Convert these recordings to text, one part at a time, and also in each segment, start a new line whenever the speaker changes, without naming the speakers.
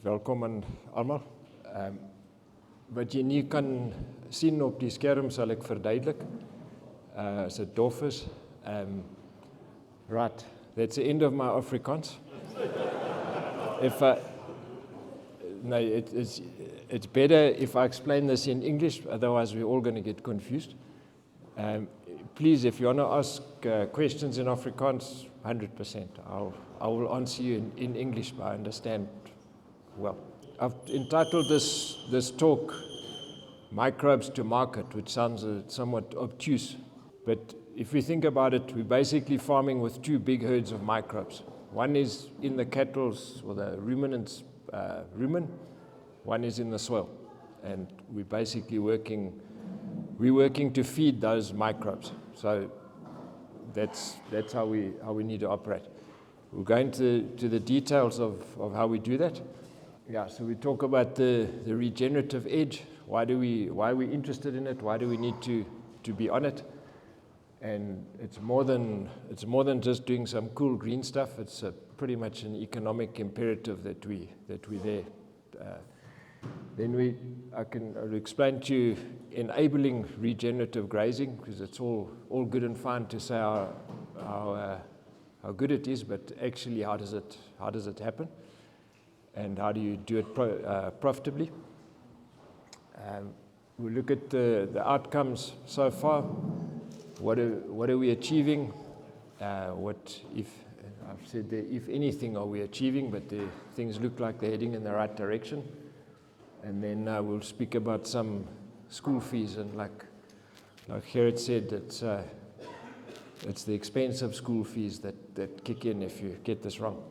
welkom aan almal. Wat jy nie kan sien op die skerm sal ek verduidelik. As dit dof is. Right, that's the end of my Afrikaans. No, it's better if I explain this in English, otherwise we're all going to get confused. Please, if you want to ask questions in Afrikaans, 100%. I will answer you in English, but I understand well. I've entitled this talk, Microbes to Market, which sounds somewhat obtuse. But if we think about it, we're basically farming with two big herds of microbes. One is in the cattle's or the ruminants' rumen, one is in the soil. And we're basically working to feed those microbes. So that's how we need to operate. We'll go into the details of how we do that. Yeah, so we talk about the regenerative edge. Why are we interested in it? Why do we need to be on it? And it's more than just doing some cool green stuff. It's pretty much an economic imperative that we're there. Then I'll explain to you enabling regenerative grazing, because it's all good and fine to say how good it is, but actually how does it happen, and how do you do it profitably? We look at the outcomes so far. What are we achieving? What if I've said that if anything are we achieving, but the things look like they're heading in the right direction. And then we'll speak about some school fees, and like Gerrit said, it's the expensive school fees that kick in if you get this wrong.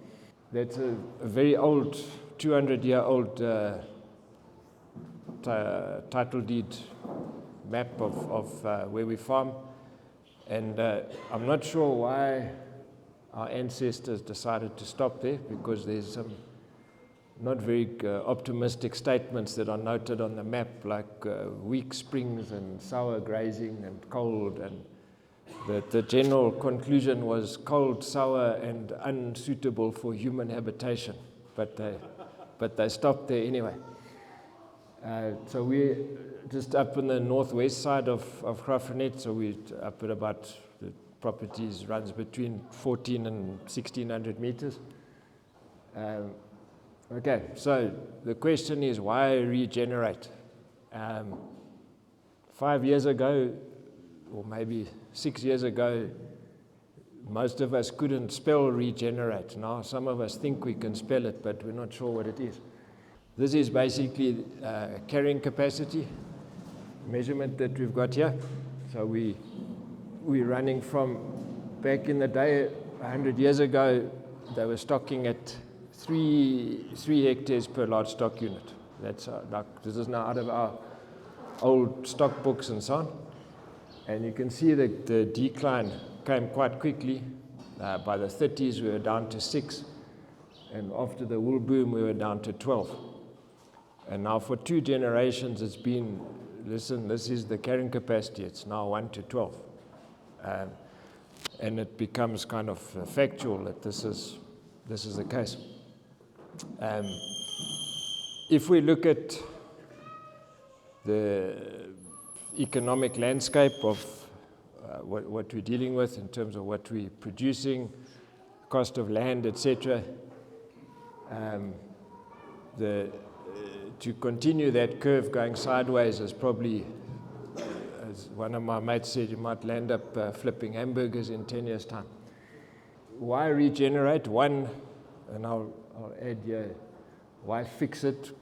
That's a very old, 200-year-old title deed map of where we farm. And I'm not sure why our ancestors decided to stop there, because there's some not very optimistic statements that are noted on the map, like weak springs and sour grazing and cold, and the general conclusion was cold, sour, and unsuitable for human habitation. But they stopped there anyway. So we're just up in the northwest side of Graaff-Reinet, so we're up at about, the properties runs between 14 and 1600 meters. Okay, so the question is, why regenerate? 5 years ago, or maybe 6 years ago, most of us couldn't spell regenerate. Now some of us think we can spell it, but we're not sure what it is. This is basically carrying capacity measurement that we've got here. So we're running from, back in the day, 100 years ago, they were stocking at 3 hectares per large stock unit. That's this is now out of our old stock books and so on. And you can see that the decline came quite quickly. By the 30s, we were down to 6. And after the wool boom, we were down to 12. And now for 2 generations, it's been, listen, this is the carrying capacity. It's now 1 to 12. And it becomes kind of factual that this is the case. If we look at the economic landscape of what we're dealing with in terms of what we're producing, cost of land, etc., to continue that curve going sideways is probably, as one of my mates said, you might land up flipping hamburgers in 10 years' time. Why regenerate? One, and I'll add here, why fix it,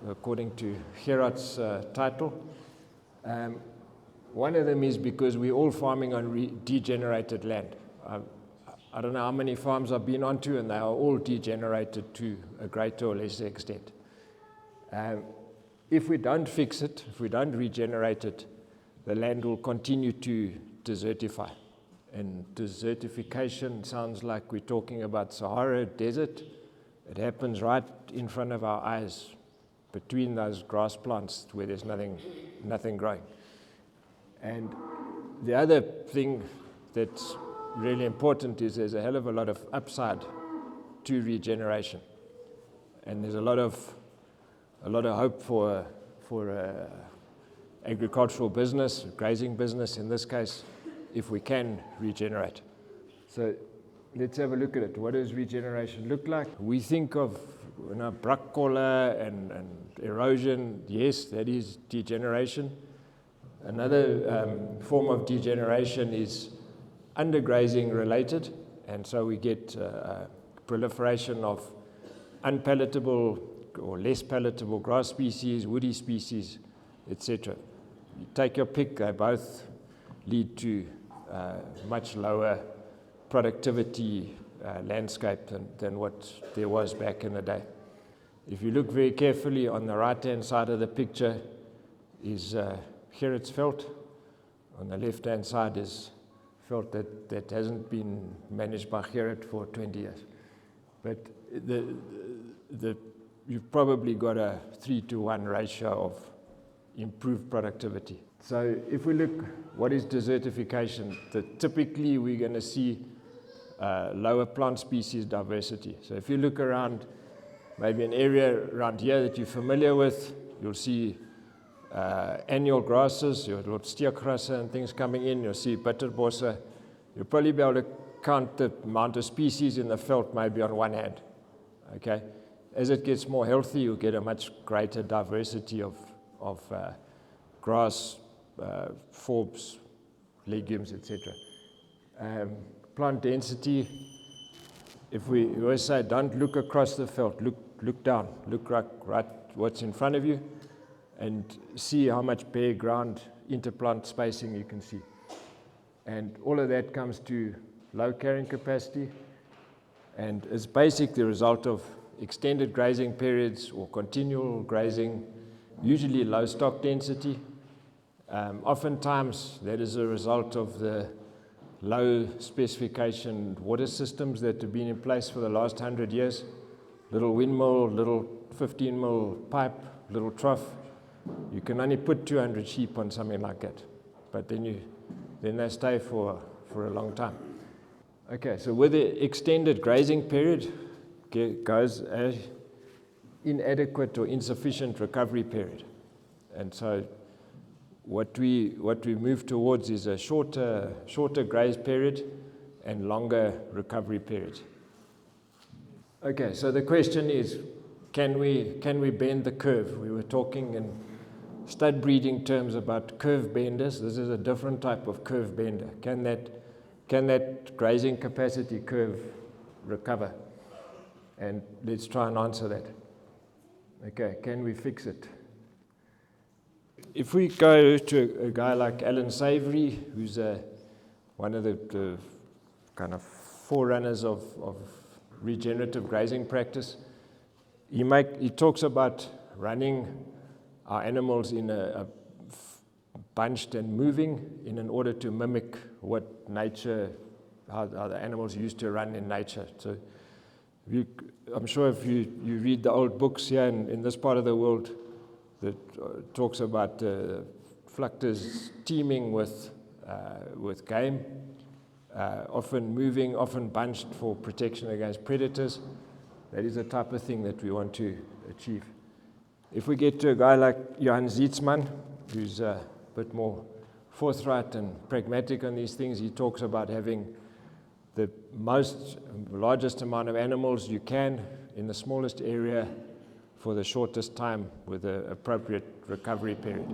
according to Gerard's title. One of them is because we're all farming on degenerated land. I don't know how many farms I've been onto, and they are all degenerated to a greater or lesser extent. If we don't fix it, if we don't regenerate it, the land will continue to desertify. And desertification sounds like we're talking about Sahara desert. It happens right in front of our eyes, between those grass plants where there's nothing growing. And the other thing that's really important is there's a hell of a lot of upside to regeneration. and there's a lot of hope for agricultural business, grazing business in this case, if we can regenerate. So let's have a look at it. What does regeneration look like? We think of bruckkolle and erosion. Yes, that is degeneration. Another form of degeneration is undergrazing related, and so we get proliferation of unpalatable or less palatable grass species, woody species, etc. You take your pick, they both lead to much lower productivity landscape than what there was back in the day. If you look very carefully on the right-hand side of the picture is Gerrit's veld. On the left-hand side is veld that hasn't been managed by Gerrit for 20 years. But you've probably got a 3-to-1 ratio of improved productivity. So if we look, what is desertification? Typically we're going to see lower plant species diversity. So if you look around maybe an area around here that you're familiar with, you'll see annual grasses, your stiergrasse and things coming in, you'll see bitterbosse. You'll probably be able to count the amount of species in the veld maybe on one hand. Okay? As it gets more healthy, you'll get a much greater diversity of grass, forbs, legumes, etc. Plant density, if we always say don't look across the veld, look down, look right what's in front of you and see how much bare ground interplant spacing you can see. And all of that comes to low carrying capacity and is basically the result of extended grazing periods or continual grazing, usually low stock density. Oftentimes that is a result of the low specification water systems that have been in place for the last 100 years. Little windmill, little 15 mil pipe, little trough. You can only put 200 sheep on something like that, but then they stay for a long time. Okay, so with the extended grazing period goes an inadequate or insufficient recovery period. And so what we move towards is a shorter graze period and longer recovery period. Okay, so the question is, can we bend the curve? We were talking in stud breeding terms about curve benders. This is a different type of curve bender. Can that grazing capacity curve recover? And let's try and answer that. Okay, can we fix it? If we go to a guy like Alan Savory, who's one of the kind of forerunners of regenerative grazing practice, he talks about running our animals in a bunched and moving in order to mimic what nature, how the animals used to run in nature. So I'm sure if you read the old books here in this part of the world that talks about fluctors teeming with game, often moving, often bunched for protection against predators. That is the type of thing that we want to achieve. If we get to a guy like Johann Zietsman, who's a bit more forthright and pragmatic on these things, he talks about having the largest amount of animals you can in the smallest area for the shortest time with an appropriate recovery period.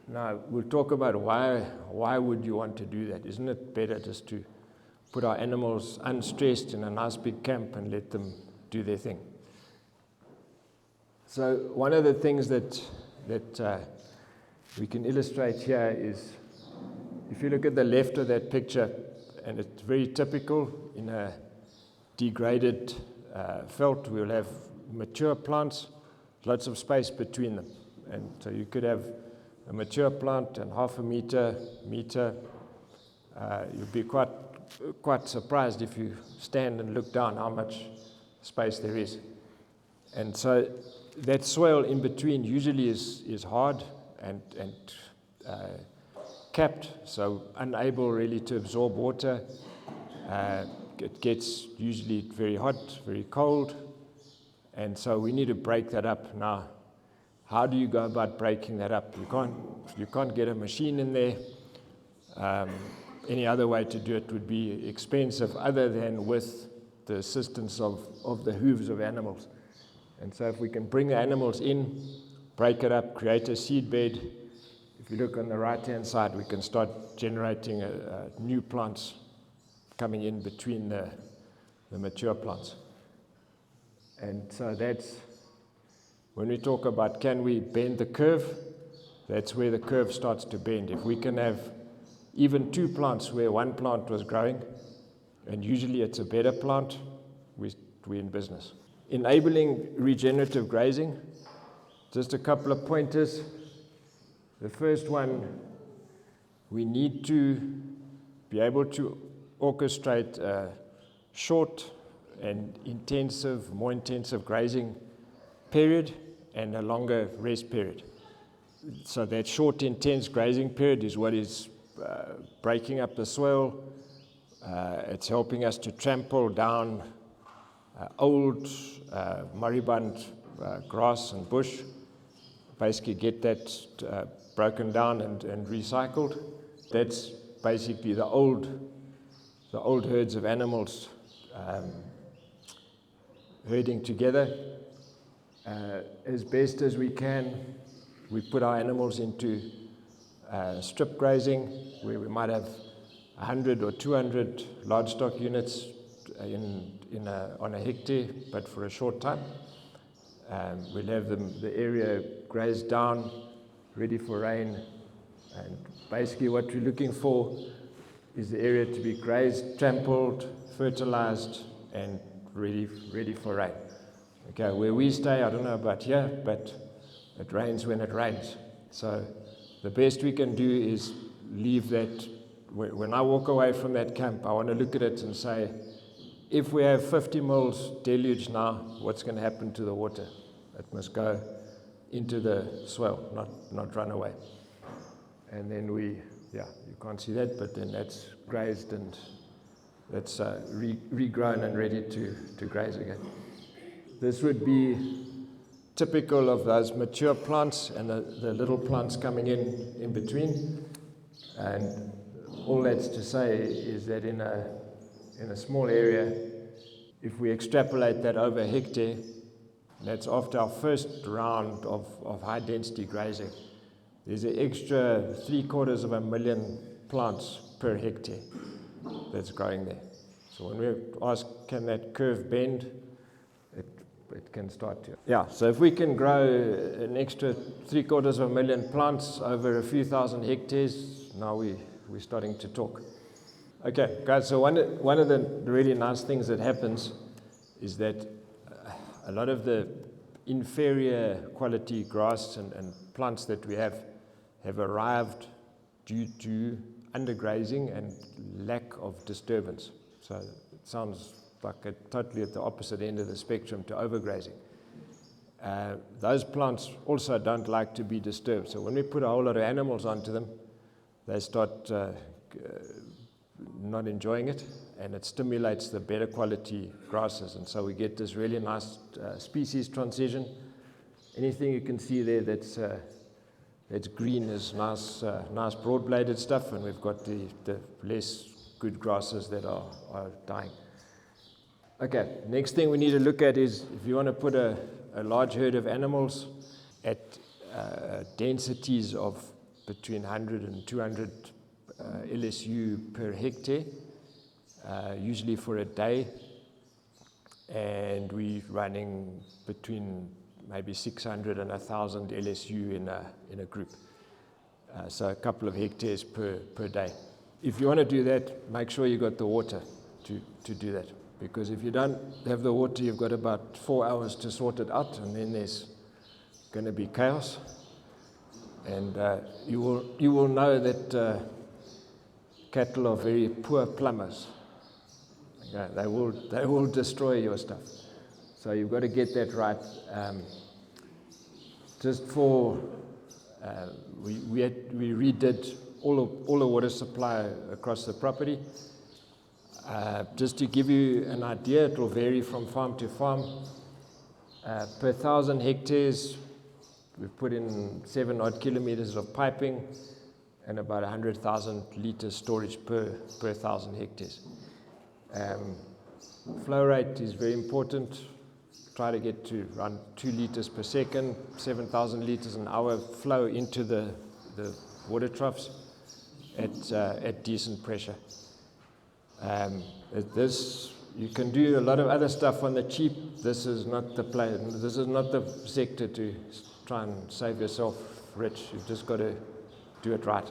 Now, we'll talk about why would you want to do that? Isn't it better just to put our animals unstressed in a nice big camp and let them do their thing? So one of the things that we can illustrate here is, if you look at the left of that picture, and it's very typical in a degraded veld, we'll have mature plants, lots of space between them. And so you could have a mature plant and half a meter. You'll be quite surprised if you stand and look down how much space there is. And so that soil in between usually is hard and capped, so unable really to absorb water. It gets usually very hot, very cold, And so we need to break that up. Now, how do you go about breaking that up? You can't get a machine in there. Any other way to do it would be expensive other than with the assistance of the hooves of animals. And so if we can bring the animals in, break it up, create a seed bed, if you look on the right-hand side, we can start generating new plants coming in between the mature plants. And so that's, when we talk about can we bend the curve, that's where the curve starts to bend. If we can have even two plants where one plant was growing, and usually it's a better plant, we're in business. Enabling regenerative grazing, just a couple of pointers. The first one, we need to be able to orchestrate a short and intensive, more intensive grazing period and a longer rest period. So that short, intense grazing period is what is breaking up the soil. It's helping us to trample down old moribund grass and bush, basically get that broken down and recycled. That's basically the old herds of animals herding together. As best as we can, we put our animals into strip grazing, where we might have 100 or 200 large stock units on a hectare, but for a short time. We'll have the area grazed down, ready for rain, and basically what we're looking for is the area to be grazed, trampled, fertilized, and ready for rain. Okay, where we stay, I don't know about here, but it rains when it rains. So the best we can do is leave that. When I walk away from that camp, I want to look at it and say, if we have 50 mils deluge now, what's going to happen to the water? It must go into the swell, not run away. And then you can't see that, but then that's grazed and that's regrown and ready to graze again. This would be typical of those mature plants and the little plants coming in between. And all that's to say is that in a small area, if we extrapolate that over a hectare, that's after our first round of high density grazing, there's an extra 750,000 plants per hectare that's growing there. So when we ask, can that curve bend, it can start to. Yeah, so if we can grow an extra 750,000 plants over a few thousand hectares, now we're starting to talk. Okay, guys, so one of the really nice things that happens is that a lot of the inferior quality grass and plants that we have arrived due to undergrazing and lack of disturbance. So it sounds like totally at the opposite end of the spectrum to overgrazing. Those plants also don't like to be disturbed. So when we put a whole lot of animals onto them, they start not enjoying it, and it stimulates the better quality grasses. And so we get this really nice species transition. Anything you can see there that's green is nice broad-bladed stuff, and we've got the less good grasses that are dying. Okay, next thing we need to look at is if you want to put a large herd of animals at densities of between 100 and 200 LSU per hectare, usually for a day, and we're running between maybe 600 and 1,000 LSU in a group. So a couple of hectares per day. If you want to do that, make sure you got the water to do that. Because if you don't have the water, you've got about 4 hours to sort it out, and then there's going to be chaos. And you will know that cattle are very poor plumbers. Okay, they will destroy your stuff. So you've got to get that right. Just for we redid all the water supply across the property. Just to give you an idea, it will vary from farm to farm. Per 1,000 hectares, we've put in 7 odd kilometers of piping and about 100,000 litres storage per 1,000 hectares. Flow rate is very important. Try to get to around 2 litres per second, 7,000 litres an hour flow into the water troughs at decent pressure. This, you can do a lot of other stuff on the cheap. This is not the play. This is not the sector to try and save yourself rich. You've just got to do it right.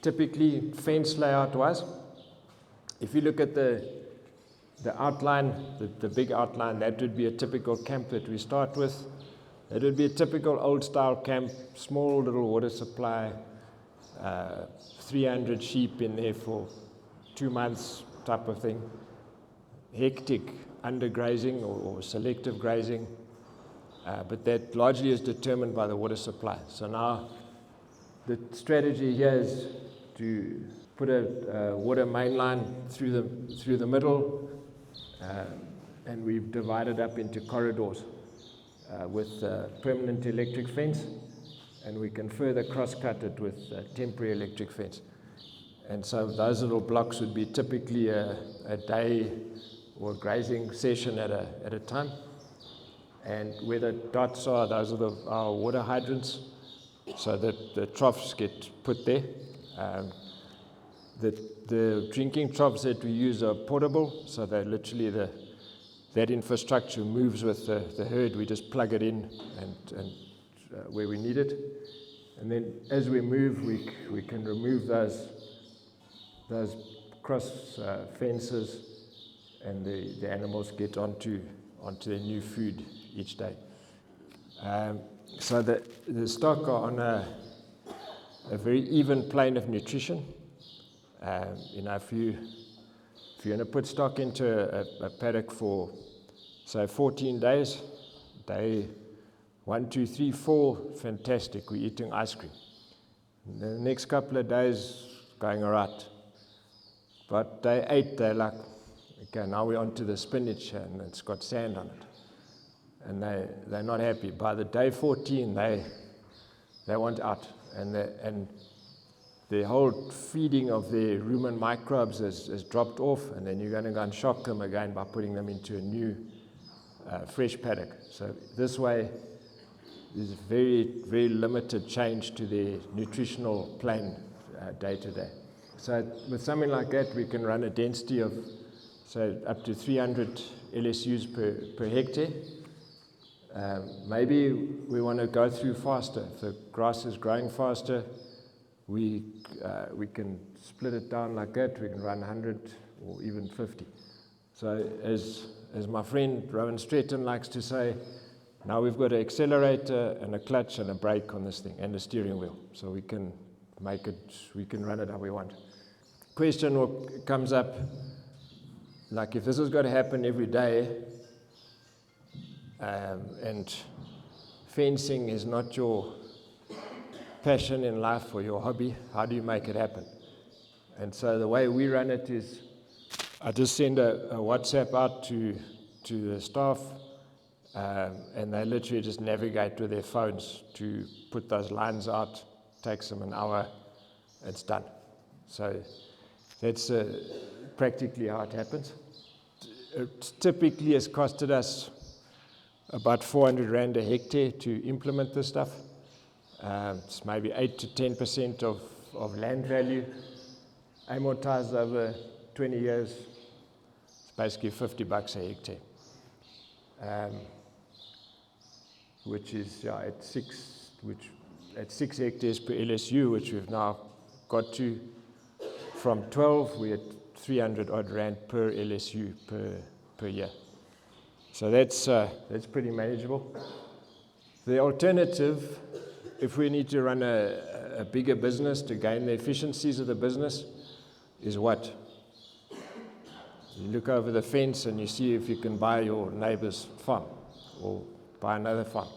Typically, fence layout wise, if you look at the outline, the big outline, that would be a typical camp that we start with. That would be a typical old style camp, small little water supply, 300 sheep in there for 2 months type of thing. Hectic undergrazing or selective grazing, but that largely is determined by the water supply. So now the strategy here is to put a water main line through the middle, and we've divided up into corridors with permanent electric fence, and we can further cross-cut it with temporary electric fence. And so those little blocks would be typically a day or a grazing session at a time. And where the dots are, those are our water hydrants, so that the troughs get put there. The drinking troughs that we use are portable, so they're literally that infrastructure moves with the herd. We just plug it in and where we need it. And then as we move, we can remove those cross fences, and the animals get onto their new food each day. So the stock are on a very even plane of nutrition. If you're going to put stock into a paddock for, say, 14 days, day 1, 2, 3, 4, fantastic, we're eating ice cream. And the next couple of days, going all right. But day 8, they're like, okay, now we're onto the spinach and it's got sand on it. And they're not happy. By the day 14, they want out. And the whole feeding of their rumen microbes has dropped off, and then you're going to go and shock them again by putting them into a new fresh paddock. So this way, there's very, very limited change to their nutritional plane day to day. So with something like that, we can run a density of, say, up to 300 LSUs per hectare. Maybe we want to go through faster. If the grass is growing faster, we can split it down like that. We can run 100 or even 50. So as my friend Rowan Stretton likes to say, now we've got an accelerator and a clutch and a brake on this thing and a steering wheel. So we can run it how we want. Question comes up, like if this is going to happen every day, and fencing is not your passion in life or your hobby, how do you make it happen? And so the way we run it is, I just send a WhatsApp out to the staff, and they literally just navigate with their phones to put those lines out. Takes them an hour, it's done. So that's practically how it happens. It typically has costed us about 400 Rand a hectare to implement this stuff. It's maybe 8 to 10% of land value. Amortized over 20 years, it's basically $50 a hectare. Which is at 6 hectares per LSU, which we've now got to. From 12, we're at 300 odd Rand per LSU per year. So that's pretty manageable. The alternative, if we need to run a bigger business to gain the efficiencies of the business, is what? You look over the fence and you see if you can buy your neighbor's farm or buy another farm.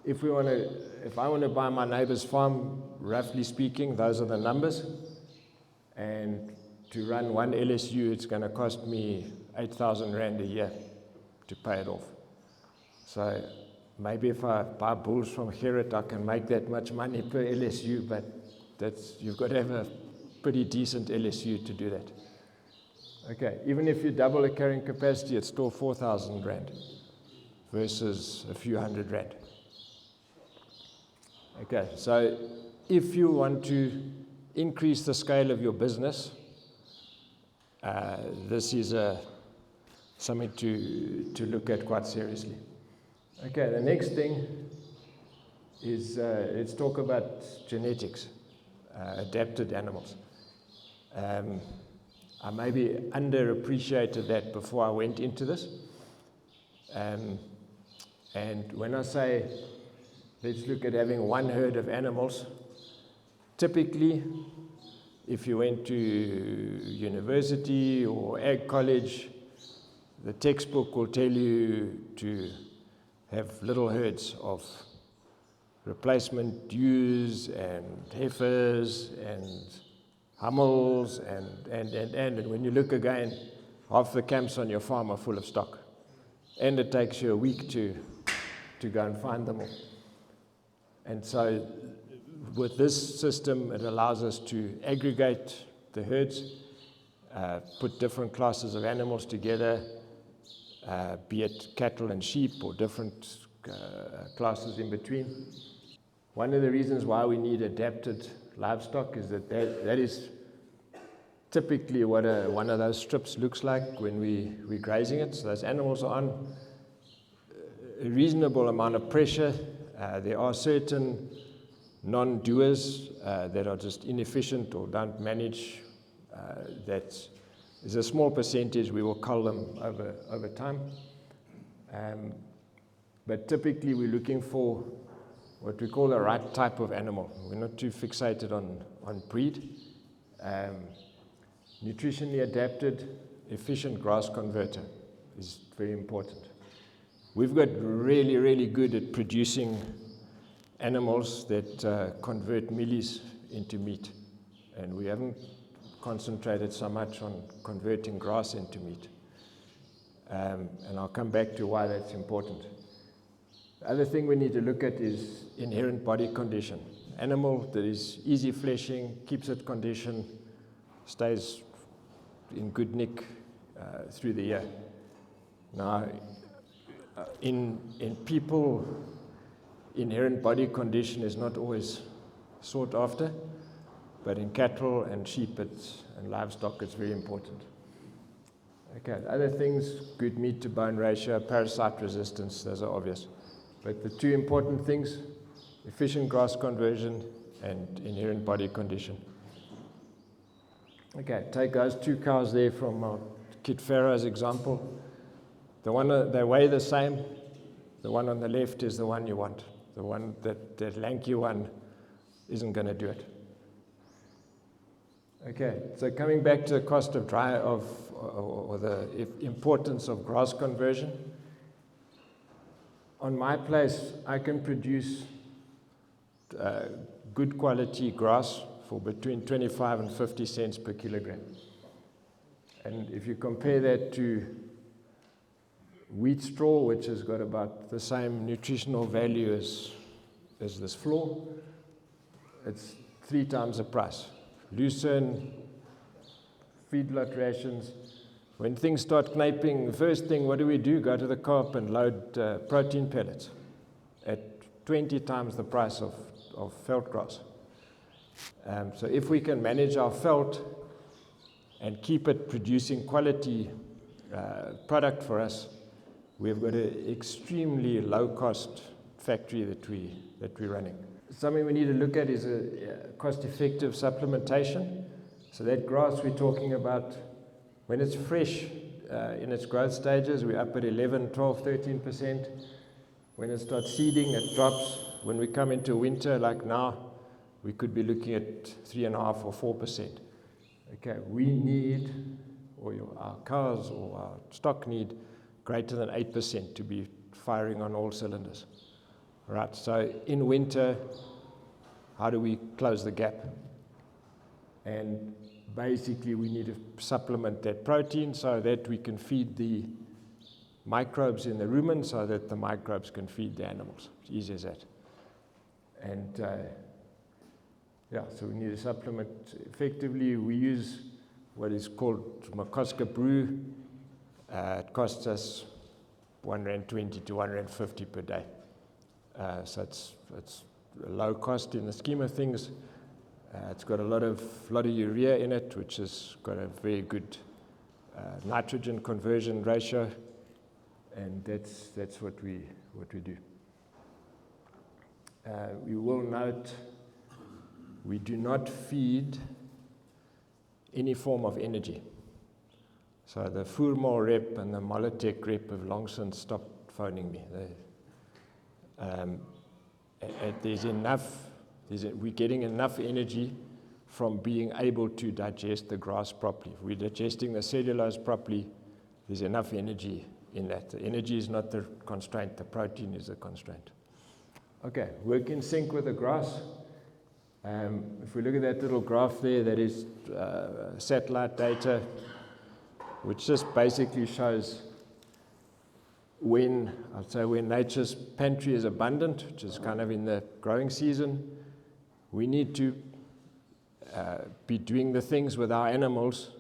If I want to buy my neighbor's farm, roughly speaking, those are the numbers. And to run one LSU, it's going to cost me 8,000 Rand a year to pay it off. So maybe if I buy bulls from Gerrit, I can make that much money per LSU, but you've got to have a pretty decent LSU to do that. Okay, even if you double the carrying capacity, it's still 4,000 Rand versus a few hundred Rand. Okay, so if you want to increase the scale of your business, this is something to look at quite seriously. Okay, the next thing is let's talk about genetics, adapted animals. I maybe underappreciated that before I went into this. And when I say let's look at having one herd of animals, typically if you went to university or ag college, the textbook will tell you to have little herds of replacement ewes and heifers and hummels and when you look again, half the camps on your farm are full of stock. And it takes you a week to go and find them all. And so with this system, it allows us to aggregate the herds, put different classes of animals together, be it cattle and sheep or different classes in between. One of the reasons why we need adapted livestock is that is typically what one of those strips looks like when we're grazing it. So those animals are on a reasonable amount of pressure. There are certain non-doers that are just inefficient or don't manage. That is a small percentage. We will cull them over time. But typically we're looking for what we call the right type of animal. We're not too fixated on breed. Nutritionally adapted, efficient grass converter is very important. We've got really, really good at producing animals that convert mealies into meat. And we haven't concentrated so much on converting grass into meat. And I'll come back to why that's important. The other thing we need to look at is inherent body condition. Animal that is easy fleshing, keeps its condition, stays in good nick through the year. Now, in people, inherent body condition is not always sought after, but in cattle and sheep and livestock, it's very important. Okay, the other things, good meat to bone ratio, parasite resistance, those are obvious. But the two important things, efficient grass conversion and inherent body condition. Okay, take those two cows there from Kid Pharaoh's example. The one, they weigh the same. The one on the left is the one you want. The one, that lanky one, isn't going to do it. Okay, so coming back to the cost of or the importance of grass conversion. On my place, I can produce good quality grass for between 25 and 50 cents per kilogram. And if you compare that to wheat straw, which has got about the same nutritional value as this floor, it's 3 times the price. Lucerne, feedlot rations. When things start kniping, the first thing, what do? Go to the co-op and load protein pellets at 20 times the price of veld grass. So if we can manage our veld and keep it producing quality product for us, we've got an extremely low-cost factory that we're running. Something we need to look at is a cost-effective supplementation. So that grass we're talking about, when it's fresh in its growth stages, we're up at 11, 12, 13%. When it starts seeding, it drops. When we come into winter, like now, we could be looking at 3.5 or 4%. Okay, we need, or our cows or our stock need greater than 8% to be firing on all cylinders. Right, so in winter, how do we close the gap? And basically, we need to supplement that protein so that we can feed the microbes in the rumen so that the microbes can feed the animals. It's easy as that. And so we need a supplement. Effectively, we use what is called Makoska brew. It costs us R120 to R150 per day. So it's a low cost in the scheme of things. It's got a lot of urea in it, which has got a very good nitrogen conversion ratio, and that's what we do. You will note we do not feed any form of energy. So the Voermol rep and the Molotech rep have long since stopped phoning me. We're getting enough energy from being able to digest the grass properly. If we're digesting the cellulose properly, there's enough energy in that. The energy is not the constraint, the protein is the constraint. Okay, work in sync with the grass. If we look at that little graph there, that is satellite data, which just basically shows when nature's pantry is abundant, which is kind of in the growing season, we need to be doing the things with our animals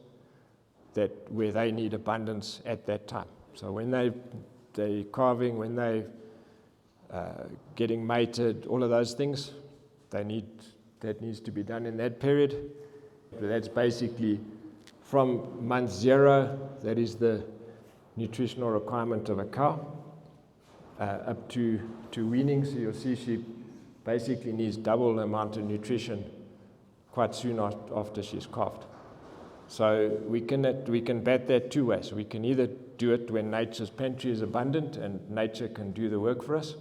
where they need abundance at that time. So when they're calving, when they're getting mated, all of those things, that needs to be done in that period. But that's basically from month 0, that is the nutritional requirement of a cow, up to weaning. So you'll see she basically needs double the amount of nutrition quite soon after she's calved. So we can bat that two ways. We can either do it when nature's pantry is abundant and nature can do the work for us,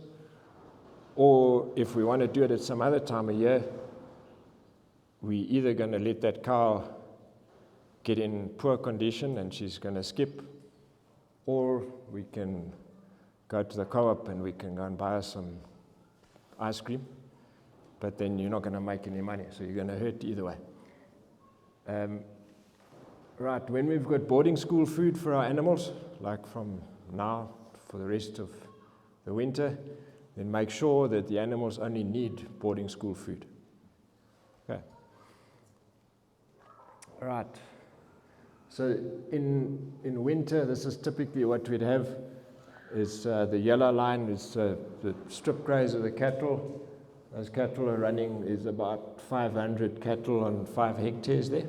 or if we want to do it at some other time of year, we're either going to let that cow get in poor condition and she's going to skip, or we can go to the co-op and we can go and buy us some ice cream, but then you're not going to make any money, so you're going to hurt either way. Right, when we've got boarding school food for our animals, like from now for the rest of the winter, then make sure that the animals only need boarding school food. Okay. All right. So in winter, this is typically what we'd have is the yellow line is the strip graze of the cattle. Those cattle are running, is about 500 cattle on 5 hectares there.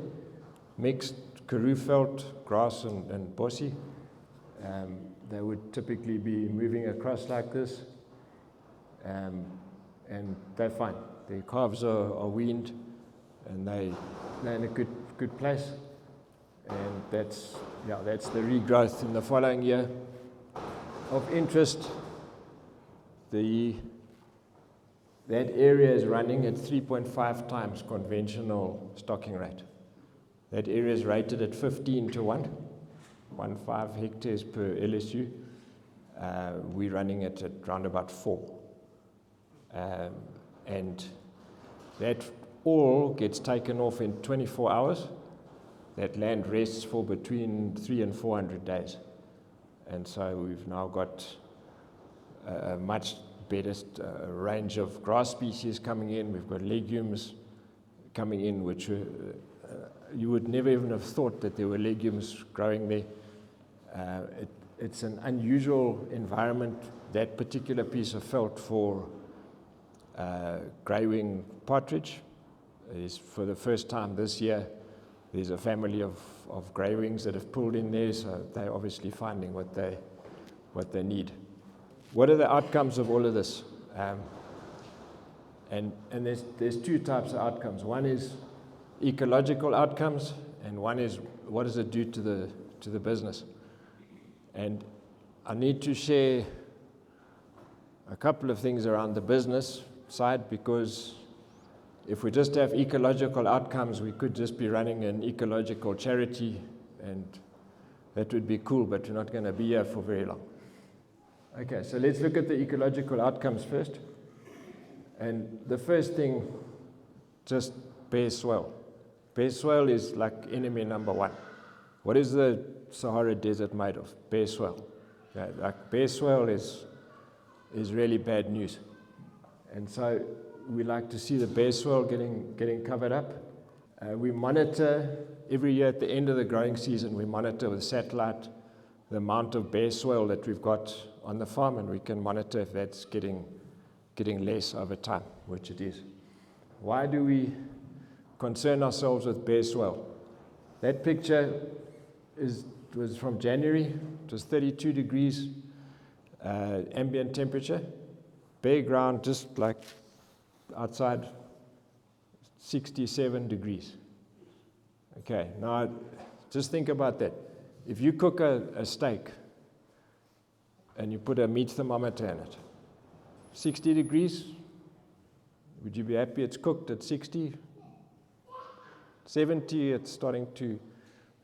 Mixed Karoo veld, grass and bossie. They would typically be moving across like this, and they're fine. The calves are weaned, and they're in a good place. And that's the regrowth in the following year. Of interest, that area is running at 3.5 times conventional stocking rate. That area is rated at 15 to 1, 15 hectares per LSU. We're running it at around about 4. And that all gets taken off in 24 hours. That land rests for between 300 and 400 days. And so we've now got a much better range of grass species coming in. We've got legumes coming in, which you would never even have thought that there were legumes growing there. It's an unusual environment, that particular piece of veld, for grey-wing partridge. Is for the first time this year, there's a family of grey-wings that have pulled in there, so they're obviously finding what they need. What are the outcomes of all of this? And there's 2 types of outcomes. One is ecological outcomes, and one is what does it do to the business. And I need to share a couple of things around the business side, because if we just have ecological outcomes, we could just be running an ecological charity, and that would be cool, but we're not going to be here for very long. Okay, so let's look at the ecological outcomes first. And the first thing, just bare soil. Bare soil is like enemy number 1. What is the Sahara Desert made of? Bare soil. Yeah, like bare soil is really bad news. And so we like to see the bare soil getting covered up. We monitor every year at the end of the growing season, we monitor with satellite the amount of bare soil that we've got on the farm, and we can monitor if that's getting less over time, which it is. Why do we concern ourselves with bare soil? That picture was from January. It was 32 degrees ambient temperature. Bare ground, just like outside, 67 degrees. Okay, now just think about that. If you cook a steak and you put a meat thermometer in it, 60 degrees, would you be happy it's cooked at 60? 70, it's starting to,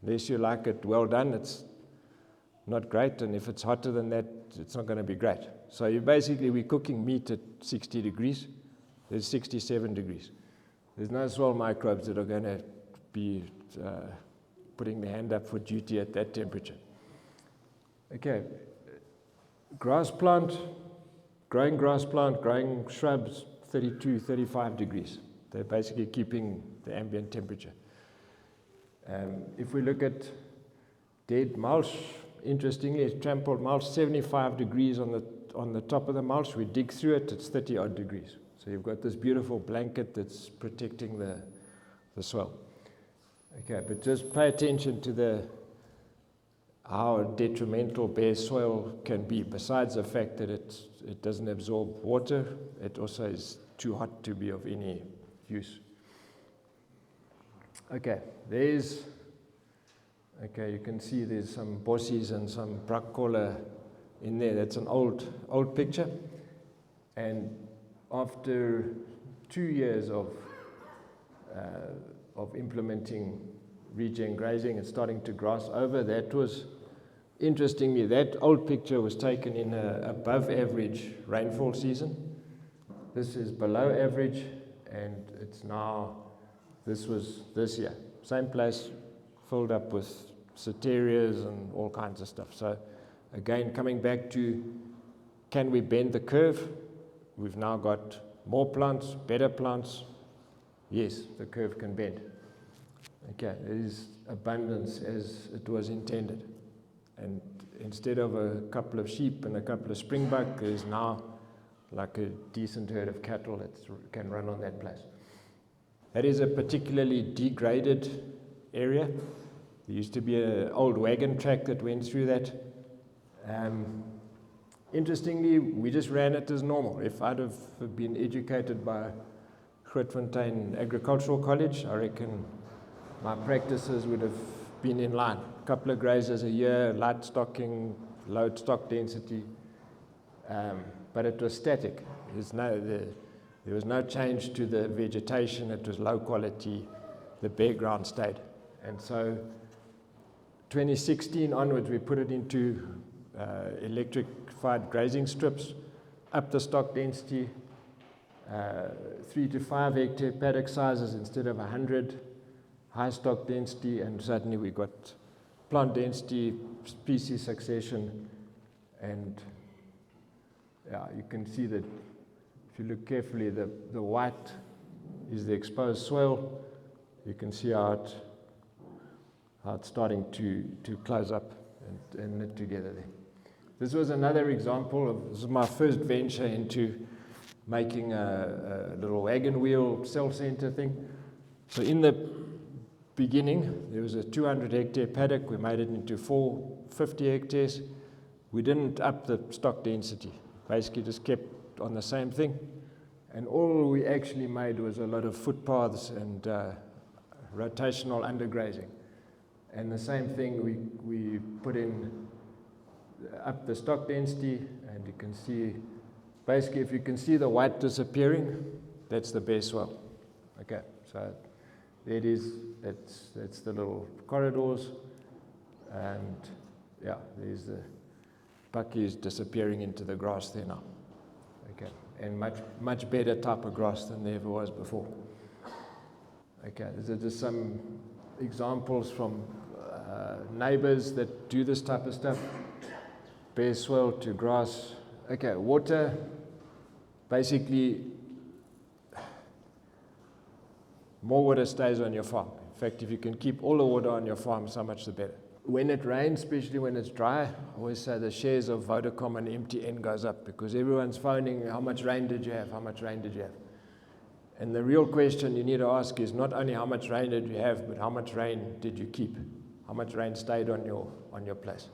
unless you like it well done, it's not great, and if it's hotter than that, it's not going to be great. So we're cooking meat at 60 degrees, there's 67 degrees. There's no soil microbes that are going to be putting their hand up for duty at that temperature. Okay, grass plant, growing shrubs, 32, 35 degrees. They're basically keeping the ambient temperature. If we look at dead mulch, interestingly, it's trampled mulch, 75 degrees on the top of the mulch. We dig through it, it's 30 odd degrees. So you've got this beautiful blanket that's protecting the soil. Okay, but just pay attention to how detrimental bare soil can be. Besides the fact that it doesn't absorb water, it also is too hot to be of any use. Okay, you can see there's some bossies and some bruckkolle in there. That's an old picture. And after 2 years of implementing Regen grazing and starting to grass over, that was, interestingly, that old picture was taken in an above average rainfall season. This is below average, and it's now, this was this year. Same place, filled up with soterias and all kinds of stuff. So again, coming back to, can we bend the curve? We've now got more plants, better plants. Yes, the curve can bend. Okay, there is abundance as it was intended. And instead of a couple of sheep and a couple of springbuck, there's now like a decent herd of cattle that can run on that place. That is a particularly degraded area. There used to be an old wagon track that went through that. Interestingly, we just ran it as normal. If I'd have been educated by Grootfontein Agricultural College, I reckon my practices would have been in line. A couple of grazers a year, light stocking, low stock density, but it was static. There was no change to the vegetation. It was low quality. The bare ground stayed. And so 2016 onwards, we put it into electrified grazing strips, up the stock density, 3 to 5 hectare paddock sizes instead of 100, high stock density, and suddenly we got plant density, species succession, and you can see that if you look carefully, the white is the exposed soil. You can see how it's starting to close up and knit together there. This was another example this is my first venture into making a little wagon wheel cell center thing. So in the beginning, there was a 200 hectare paddock. We made it into 450 hectares. We didn't up the stock density. Basically just kept on the same thing. And all we actually made was a lot of footpaths and rotational undergrazing. And the same thing, we put in up the stock density, and you can see, basically if you can see the white disappearing, that's the bare soil. Okay, so there it is, that's the little corridors, and there's the buckies disappearing into the grass there now. Okay, and much better type of grass than there ever was before. Okay, these are just some examples from neighbors that do this type of stuff. bare soil to grass. Okay, water, basically, more water stays on your farm. In fact, if you can keep all the water on your farm, so much the better. When it rains, especially when it's dry, I always say the shares of Vodacom and MTN goes up because everyone's phoning, how much rain did you have, how much rain did you have? And the real question you need to ask is not only how much rain did you have, but how much rain did you keep? How much rain stayed on your place?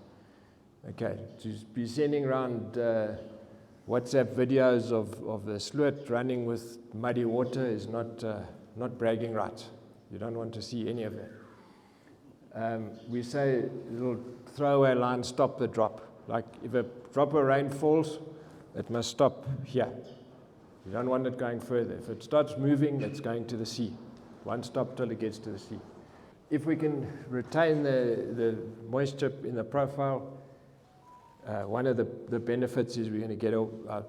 Okay, to be sending around WhatsApp videos of the sluit running with muddy water is not bragging rights. You don't want to see any of that. We say little throwaway line, stop the drop. Like if a drop of rain falls, it must stop here. You don't want it going further. If it starts moving, it's going to the sea. Won't stop till it gets to the sea. If we can retain the moisture in the profile, one of the benefits is we're going to get our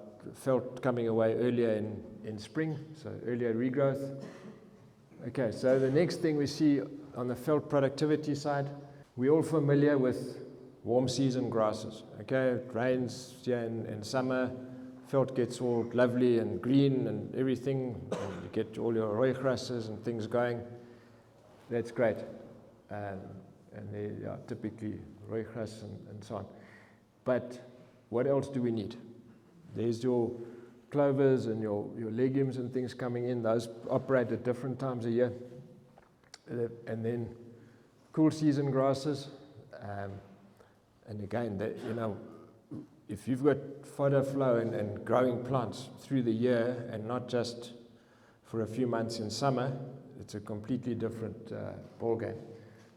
veld coming away earlier in spring, so earlier regrowth. Okay, so the next thing we see on the veld productivity side, we're all familiar with warm season grasses. Okay, it rains here in summer, veld gets all lovely and green and everything, and you get all your rooigrasses and things going. That's great. And they are typically rooigrass and so on. But what else do we need? There's your clovers and your legumes and things coming in. Those operate at different times a year. And then cool season grasses. And again, if you've got fodder flow and growing plants through the year and not just for a few months in summer, it's a completely different ballgame.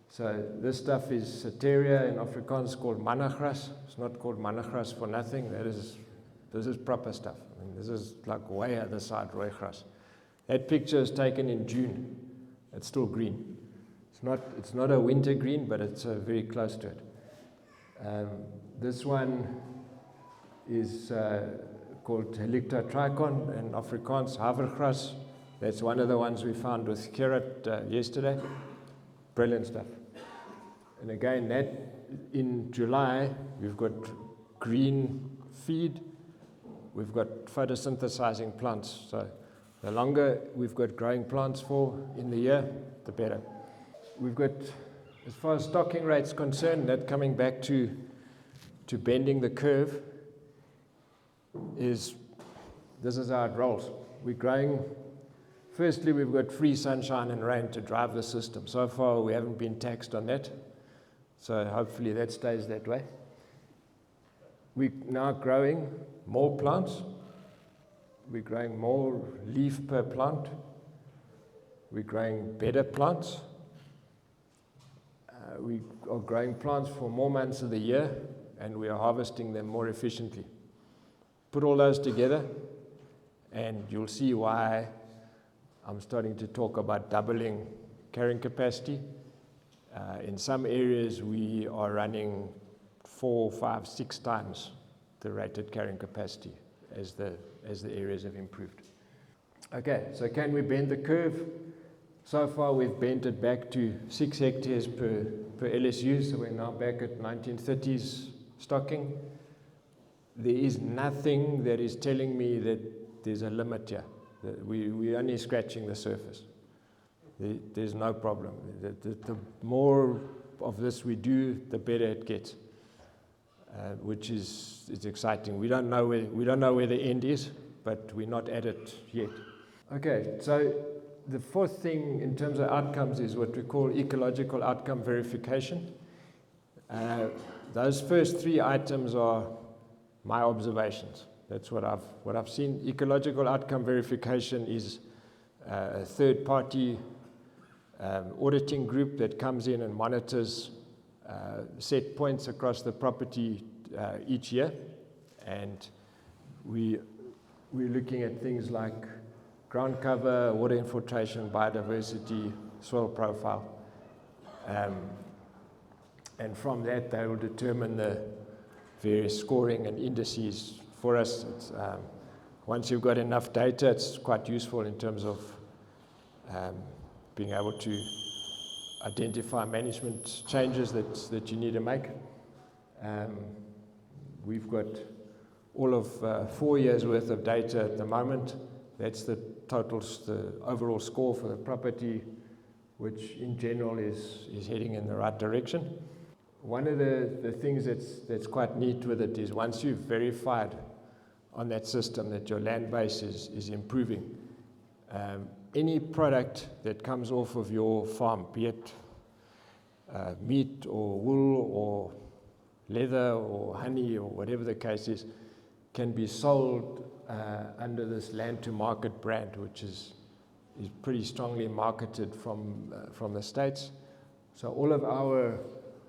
So this stuff is Soteria in Afrikaans called mannagras. It's not called mannagras for nothing. This is proper stuff. I mean, this is like way other side rooigrass. That picture is taken in June. It's still green. It's not a winter green, but it's very close to it. This one is called Helicta tricon in Afrikaans, havergras. That's one of the ones we found with carrot yesterday. Brilliant stuff. And again, that in July, we've got green feed, we've got photosynthesizing plants. So the longer we've got growing plants for in the year, the better. We've got, as far as stocking rate's concerned, that coming back to bending the curve this is how it rolls. We're growing. Firstly, we've got free sunshine and rain to drive the system. So far, we haven't been taxed on that. So hopefully that stays that way. We're now growing more plants. We're growing more leaf per plant. We're growing better plants. We are growing plants for more months of the year, and we are harvesting them more efficiently. Put all those together, and you'll see why I'm starting to talk about doubling carrying capacity. In some areas, we are running 4, 5, 6 times the rated carrying capacity as the areas have improved. Okay, so can we bend the curve? So far, we've bent it back to 6 hectares per LSU, so we're now back at 1930s stocking. There is nothing that is telling me that there's a limit here. We're only scratching the surface. There's no problem. The more of this we do, the better it gets, which is exciting. We don't know where the end is, but we're not at it yet. Okay, so the fourth thing in terms of outcomes is what we call ecological outcome verification. Those first 3 items are my observations. That's what I've seen. Ecological outcome verification is a third-party auditing group that comes in and monitors set points across the property each year, and we're looking at things like ground cover, water infiltration, biodiversity, soil profile, and from that they will determine the various scoring and indices. For us, it's, once you've got enough data, it's quite useful in terms of being able to identify management changes that you need to make. we've got all of 4 years worth of data at the moment. That's the overall score for the property, which in general is heading in the right direction. One of the things that's quite neat with it is once you've verified on that system that your land base is improving, any product that comes off of your farm, be it meat or wool or leather or honey or whatever the case is, can be sold under this land to market brand, which is pretty strongly marketed from the States. So all of our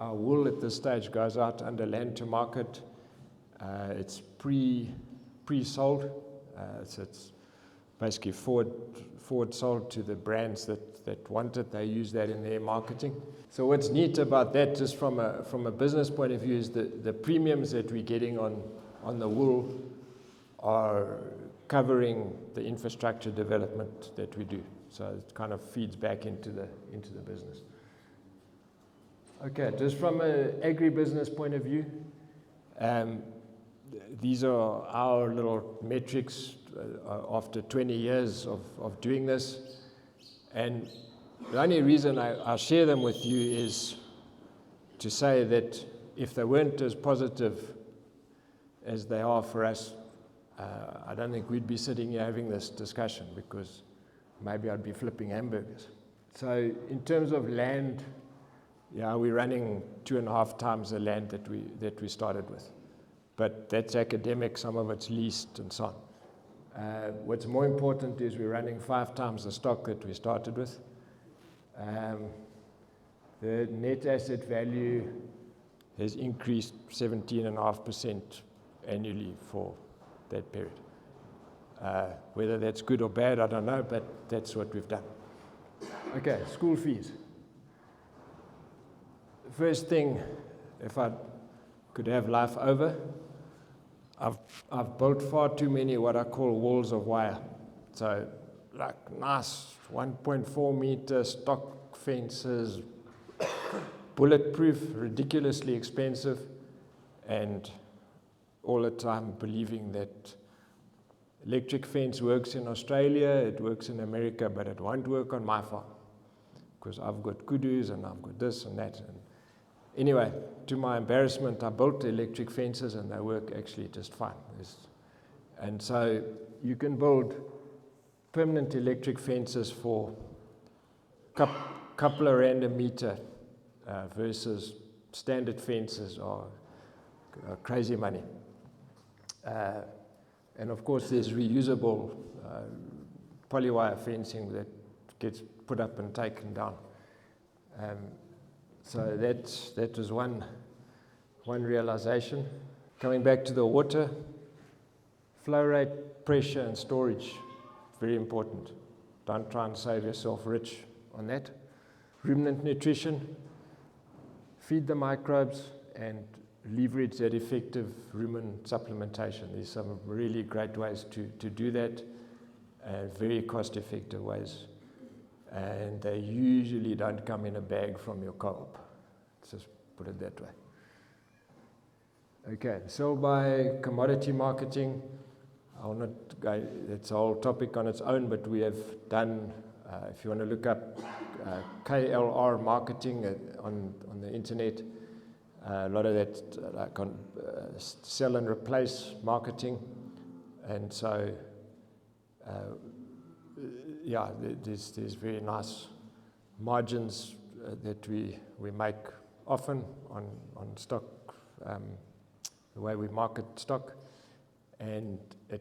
wool at this stage goes out under land to market. It's pre-sold. So it's basically forward sold to the brands that want it. They use that in their marketing. So what's neat about that, just from a business point of view, is the premiums that we're getting on the wool are covering the infrastructure development that we do. So it kind of feeds back into the business. Okay, just from an agribusiness point of view, these are our little metrics after 20 years of doing this. And the only reason I share them with you is to say that if they weren't as positive as they are for us, I don't think we'd be sitting here having this discussion, because maybe I'd be flipping hamburgers. So in terms of land, yeah, we're running 2.5 times the land that we started with. But that's academic, some of it's leased and so on. What's more important is we're running 5 times the stock that we started with. The net asset value has increased 17.5% annually for that period. Whether that's good or bad, I don't know, but that's what we've done. Okay, school fees. First thing, if I could have life over, I've built far too many what I call walls of wire. So like nice 1.4 meter stock fences, bulletproof, ridiculously expensive, and all the time believing that electric fence works in Australia, it works in America, but it won't work on my farm because I've got kudus and I've got this and that. And anyway, to my embarrassment, I built the electric fences and they work actually just fine. And so you can build permanent electric fences for a couple of rand a meter versus standard fences are crazy money. And of course, there's reusable polywire fencing that gets put up and taken down. So that was one realization. Coming back to the water, flow rate, pressure, and storage, very important. Don't try and save yourself rich on that. Ruminant nutrition, feed the microbes, and leverage that effective rumen supplementation. There's some really great ways to do that, very cost-effective ways. And they usually don't come in a bag from your co-op. Let's just put it that way. Okay, sell by commodity marketing. I'll not go, it's a whole topic on its own, but we have done, if you want to look up KLR marketing on the internet, a lot of that like on sell and replace marketing. And so yeah, there's very nice margins that we make often on stock, the way we market stock, and it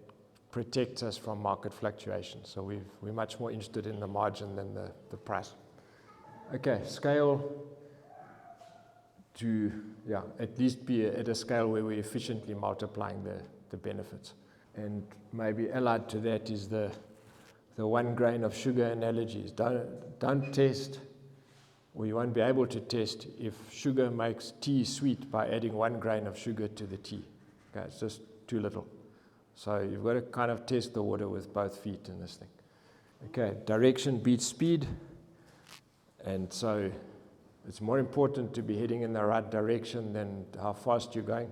protects us from market fluctuations. So we're much more interested in the margin than the price. Okay, scale to at least be at a scale where we're efficiently multiplying the benefits. And maybe allied to that is the 1 grain of sugar analogies. Don't test, or you won't be able to test if sugar makes tea sweet by adding 1 grain of sugar to the tea. Okay, it's just too little. So you've got to kind of test the water with both feet in this thing. Okay, direction beats speed. And so it's more important to be heading in the right direction than how fast you're going.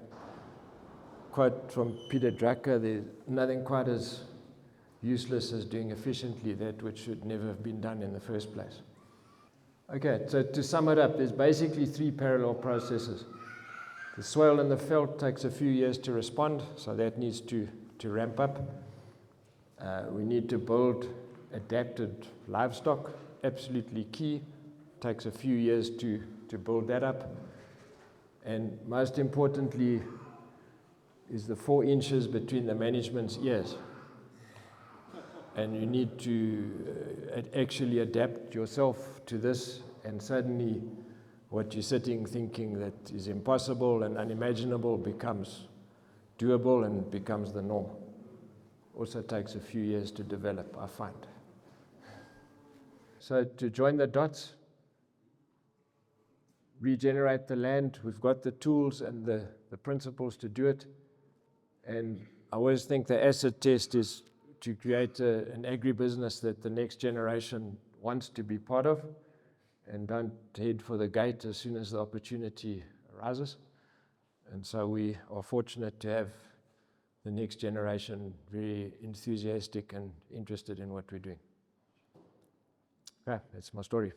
quote from Peter Drucker, there's nothing quite as useless as doing efficiently that which should never have been done in the first place. Okay, so to sum it up, there's basically 3 parallel processes. The soil in the veld takes a few years to respond, so that needs to ramp up. We need to build adapted livestock, absolutely key. Takes a few years to build that up. And most importantly is the 4 inches between the management's ears. And you need to actually adapt yourself to this, and suddenly what you're sitting thinking that is impossible and unimaginable becomes doable and becomes the norm. Also takes a few years to develop, I find. So to join the dots, regenerate the land, we've got the tools and the principles to do it. And I always think the acid test is to create an agribusiness that the next generation wants to be part of, and don't head for the gate as soon as the opportunity arises. And so we are fortunate to have the next generation very enthusiastic and interested in what we're doing. Okay, that's my story.